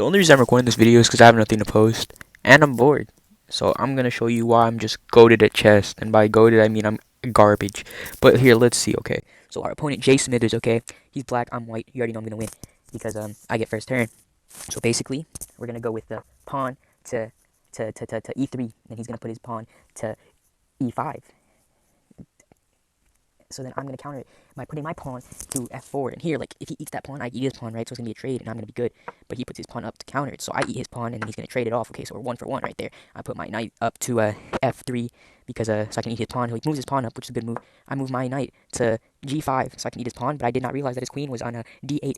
The only reason I'm recording this video is because I have nothing to post, and I'm bored. So I'm gonna show you why I'm just goated at chess, and by goated I mean I'm garbage. But here, let's see, okay? So our opponent, Jay Smithers, okay? He's black, I'm white. You already know I'm gonna win, because I get first turn. So basically, we're gonna go with the pawn to e3, and he's gonna put his pawn to e5. So then I'm going to counter it by putting my pawn to f4. And here, like, if he eats that pawn, I eat his pawn, right? So it's going to be a trade, and I'm going to be good. But he puts his pawn up to counter it, so I eat his pawn, and he's going to trade it off. Okay, so we're 1 for 1 right there. I put my knight up to f3, because so I can eat his pawn. He moves his pawn up, which is a good move. I move my knight to g5, so I can eat his pawn, but I did not realize that his queen was on a d8.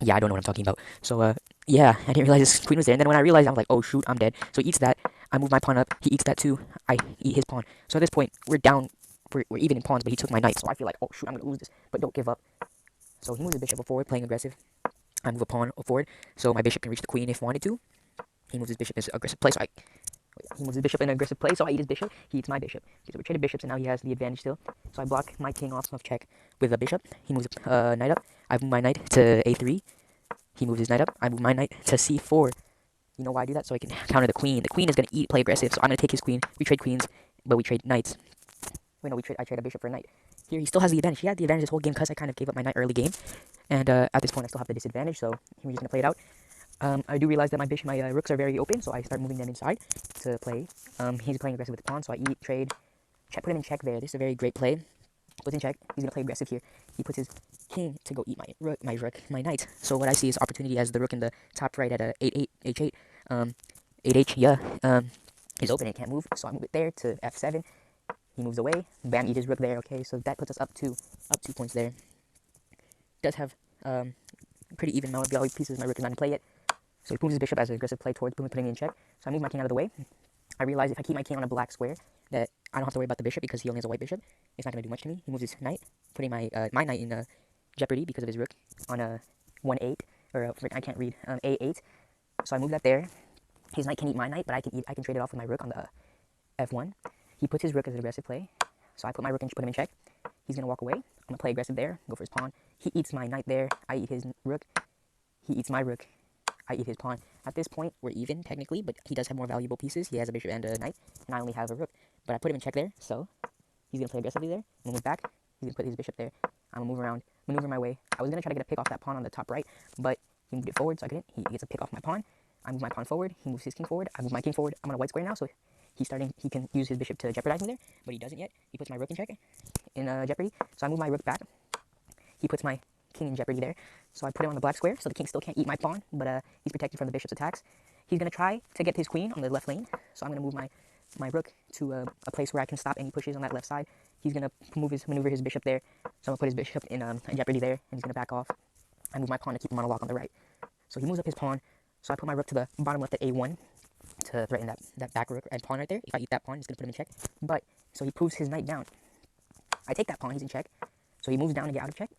Yeah, I don't know what I'm talking about. So, yeah, I didn't realize his queen was there. And then when I realized, I was like, oh, shoot, I'm dead. So he eats that. I move my pawn up. He eats that too. I eat his pawn. So at this point, we're down. We're even in pawns, but he took my knight. So I feel like, oh, shoot, I'm going to lose this. But don't give up. So he moves his bishop forward, playing aggressive. I move a pawn forward, so my bishop can reach the queen if wanted to. He moves his bishop in aggressive play, so he moves his bishop in aggressive play, so I eat his bishop. He eats my bishop. So we traded bishops, and now he has the advantage still. So I block my king off of check with a bishop. He moves knight up. I move my knight to a3. He moves his knight up. I move my knight to c4. You know why I do that? So I can counter the queen. The queen is going to play aggressive, so I'm going to take his queen. We trade queens, but we trade knights. Wait, no, I trade a bishop for a knight. Here, he still has the advantage. He had the advantage this whole game because I kind of gave up my knight early game. And at this point, I still have the disadvantage, so we're just going to play it out. I do realize that my rooks are very open, so I start moving them inside to play. He's playing aggressive with the pawn, so I eat, trade, put him in check there. This is a very great play. Puts in check. He's going to play aggressive here. He puts his king to go eat my knight. So what I see is opportunity as the rook in the top right at a 8-8, h8. 8h, yeah. He's open and can't move, so I move it there to f7. He moves away. Bam, eat his rook there. Okay, so that puts us up 2 points there. Does have pretty even amount of pieces. My rook is not in play yet. So he moves his bishop as an aggressive play towards putting me in check. So I move my king out of the way. I realize if I keep my king on a black square, that I don't have to worry about the bishop because he only has a white bishop. It's not going to do much to me. He moves his knight, putting my knight in jeopardy because of his rook on a 1-8, or I can't read, a8. So I move that there. His knight can eat my knight, but I can trade it off with my rook on the f1. He puts his rook as an aggressive play, so I put my rook and put him in check. He's going to walk away. I'm going to play aggressive there, go for his pawn. He eats my knight there. I eat his rook. He eats my rook. I eat his pawn. At this point, we're even, technically, but he does have more valuable pieces. He has a bishop and a knight, and I only have a rook. But I put him in check there, so he's going to play aggressively there. I'm going to move back. He's going to put his bishop there. I'm going to move around, maneuver my way. I was going to try to get a pick off that pawn on the top right, but he moved it forward, so I couldn't. He gets a pick off my pawn. I move my pawn forward. He moves his king forward. I move my king forward. I'm on a white square now, so he can use his bishop to jeopardize me there, but he doesn't yet. He puts my rook in check, in jeopardy, so I move my rook back. He puts my king in jeopardy there, so I put him on the black square, so the king still can't eat my pawn, but he's protected from the bishop's attacks. He's going to try to get his queen on the left lane, so I'm going to move my rook to a place where I can stop any pushes on that left side. He's going to maneuver his bishop there, so I'm going to put his bishop in jeopardy there, and he's going to back off. I move my pawn to keep him on a lock on the right. So he moves up his pawn, so I put my rook to the bottom left at a1 to threaten that back rook and pawn right there. If I eat that pawn, he's going to put him in check. But, so he moves his knight down. I take that pawn, he's in check. So he moves down to get out of check,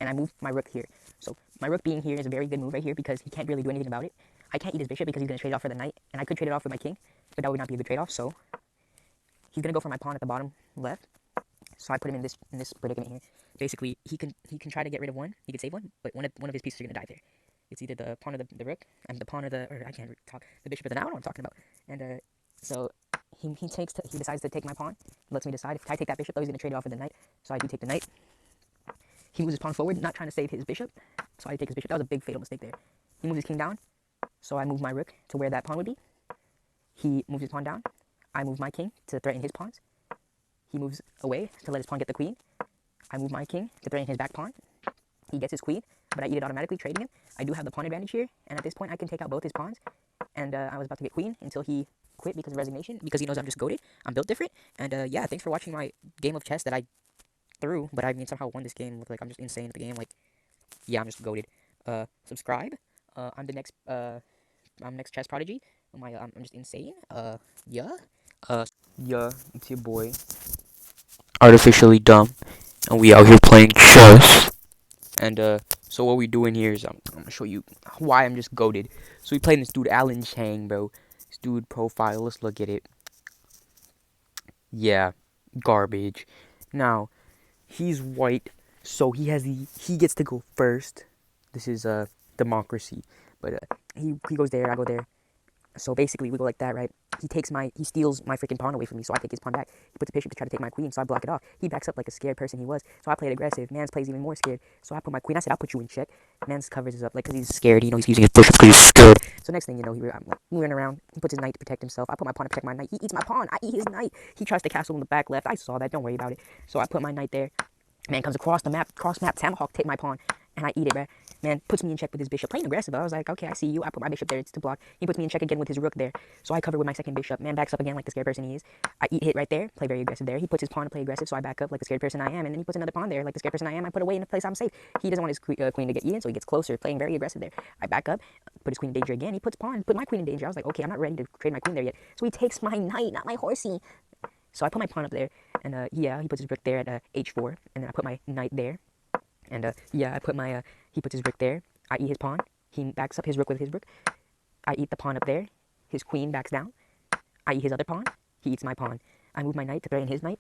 and I move my rook here. So my rook being here is a very good move right here because he can't really do anything about it. I can't eat his bishop because he's going to trade it off for the knight, and I could trade it off with my king, but that would not be a good trade-off, so he's going to go for my pawn at the bottom left. So I put him in this predicament here. Basically, he can try to get rid of one, he can save one, but one of his pieces are going to die there. It's either the pawn of the rook, and the pawn of or I can't talk, the bishop of the knight. I don't know what I'm talking about. And so he decides to take my pawn, lets me decide. If I take that bishop, though, he's going to trade it off with the knight, so I do take the knight. He moves his pawn forward, not trying to save his bishop, so I take his bishop. That was a big fatal mistake there. He moves his king down, so I move my rook to where that pawn would be. He moves his pawn down. I move my king to threaten his pawns. He moves away to let his pawn get the queen. I move my king to threaten his back pawn. He gets his queen, but I eat it automatically, trading him. I do have the pawn advantage here, and at this point I can take out both his pawns. And I was about to get queen until he quit because of resignation, because he knows I'm just goated. I'm built different. And yeah, thanks for watching my game of chess that I threw, but I mean somehow won this game. Look, like I'm just insane at the game. Like, yeah, I'm just goated. Subscribe. I'm next chess prodigy. I'm just insane. Yeah. Yeah, it's your boy. Artificially dumb, and we out here playing chess. And so what we doing here is I'm gonna show you why I'm just goated. So we playing this dude Alan Chang, bro. This dude profile. Let's look at it. Yeah, garbage. Now he's white, so he gets to go first. This is democracy. But he goes there, I go there. So basically, we go like that, right? He steals my freaking pawn away from me, so I take his pawn back. He puts a bishop to try to take my queen, so I block it off. He backs up like a scared person he was, so I played aggressive. Mans plays even more scared, so I put my queen. I said, I'll put you in check. Mans covers us up, like, because he's scared. He's using his bishop because he's scared. So next thing you know, I'm like moving around. He puts his knight to protect himself. I put my pawn to protect my knight. He eats my pawn. I eat his knight. He tries to castle in the back left. I saw that. Don't worry about it. So I put my knight there. Man comes across the map, cross map, Tomahawk, take my pawn, and I eat it, bruh. Man puts me in check with his bishop, playing aggressive. I was like, okay, I see you. I put my bishop there, it's to block. He puts me in check again with his rook there. So I cover with my second bishop. Man backs up again like the scared person he is. I eat hit right there, play very aggressive there. He puts his pawn to play aggressive, so I back up like the scared person I am. And then he puts another pawn there like the scared person I am. I put away in a place I'm safe. He doesn't want his queen to get eaten, so he gets closer, playing very aggressive there. I back up, put his queen in danger again. He puts put my queen in danger. I was like, okay, I'm not ready to trade my queen there yet. So he takes my knight, not my horsey. So I put my pawn up there, and he puts his rook there at h4, and then I put my knight there. And I put my he puts his rook there. I eat his pawn. He backs up his rook with his rook. I eat the pawn up there. His queen backs down. I eat his other pawn. He eats my pawn. I move my knight to threaten his knight.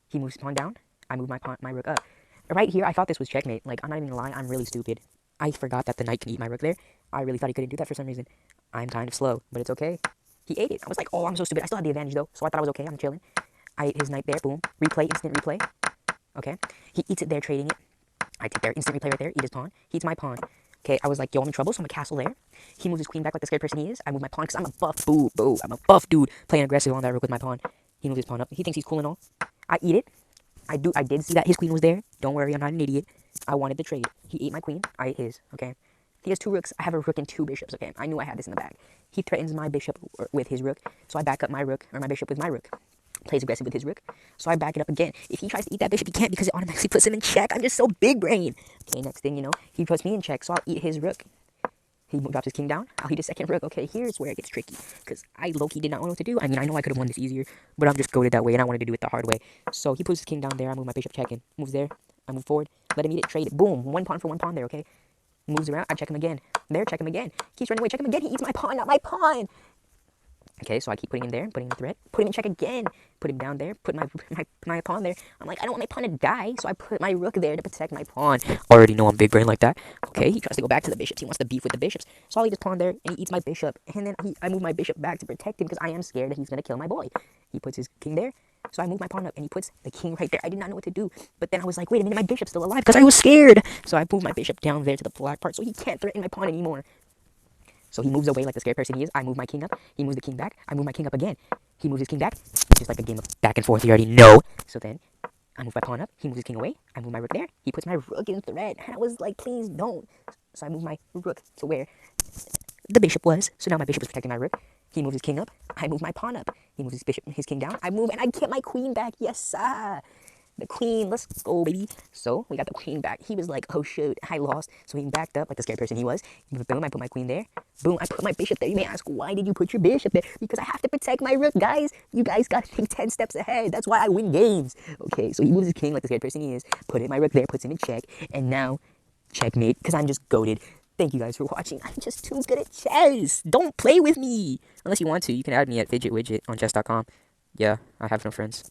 He moves his pawn down. I move my rook up. Right here, I thought this was checkmate. Like, I'm not even gonna lie, I'm really stupid. I forgot that the knight can eat my rook there. I really thought he couldn't do that for some reason. I'm kind of slow, but it's okay. He ate it. I was like, oh, I'm so stupid. I still had the advantage though, so I thought I was okay. I'm chilling. I ate his knight there. Boom. Replay. Instant replay. Okay. He eats it there, trading it. I take their instant replay right there, eat his pawn. He eats my pawn. Okay, I was like, yo, I'm in trouble, so I'm a castle there. He moves his queen back like the scared person he is. I move my pawn because I'm a buff boo. I'm a buff dude playing aggressive on that rook with my pawn. He moves his pawn up. He thinks he's cool and all. I eat it. I did see that his queen was there. Don't worry, I'm not an idiot. I wanted the trade. He ate my queen. I ate his. Okay. He has two rooks. I have a rook and two bishops. Okay. I knew I had this in the bag. He threatens my bishop with his rook, so I back up my rook or my bishop with my rook. Plays aggressive with his rook, so I back it up again. If he tries to eat that bishop, he can't because it automatically puts him in check. I'm just so big brain. Okay, next thing you know, he puts me in check, so I'll eat his rook. He drops his king down. I'll eat his second rook. Okay, here's where it gets tricky, because I low-key did not know what to do. I mean, I know I could have won this easier, but I'm just goaded that way, and I wanted to do it the hard way. So he puts his king down there. I move my bishop check in. Moves there. I move forward. Let him eat it. Trade it. Boom. One pawn for one pawn there, okay? Moves around. I check him again. There, check him again. Keeps running away. Check him again. He eats my pawn, not my pawn. Okay, so I keep putting him there, putting him in threat, put him in check again, put him down there, put my pawn there. I'm like, I don't want my pawn to die, so I put my rook there to protect my pawn. Already know I'm big brain like that. Okay, he tries to go back to the bishops. He wants to beef with the bishops. So I'll eat his pawn there, and he eats my bishop. And then I move my bishop back to protect him because I am scared that he's going to kill my boy. He puts his king there, so I move my pawn up, and he puts the king right there. I did not know what to do, but then I was like, wait a minute, my bishop's still alive because I was scared. So I moved my bishop down there to the black part so he can't threaten my pawn anymore. So he moves away like the scared person he is. I move my king up. He moves the king back. I move my king up again. He moves his king back. It's just like a game of back and forth. You already know. So then I move my pawn up. He moves his king away. I move my rook there. He puts my rook in threat. And I was like, please don't. So I move my rook to where the bishop was. So now my bishop is protecting my rook. He moves his king up. I move my pawn up. He moves his king down. I move and I get my queen back. Yes, sir. The queen, let's go, baby. So we got the queen back. He was like, oh shoot, I lost. So he backed up like the scared person he was. Boom, I put my queen there. Boom, I put my bishop there. You may ask, why did you put your bishop there? Because I have to protect my rook, guys. You guys got to think 10 steps ahead. That's why I win games. Okay, so he moves his king like the scared person he is. Put in my rook there, puts him in check. And now, checkmate, because I'm just goated. Thank you guys for watching. I'm just too good at chess. Don't play with me. Unless you want to, you can add me at fidgetwidget on chess.com. Yeah, I have no friends.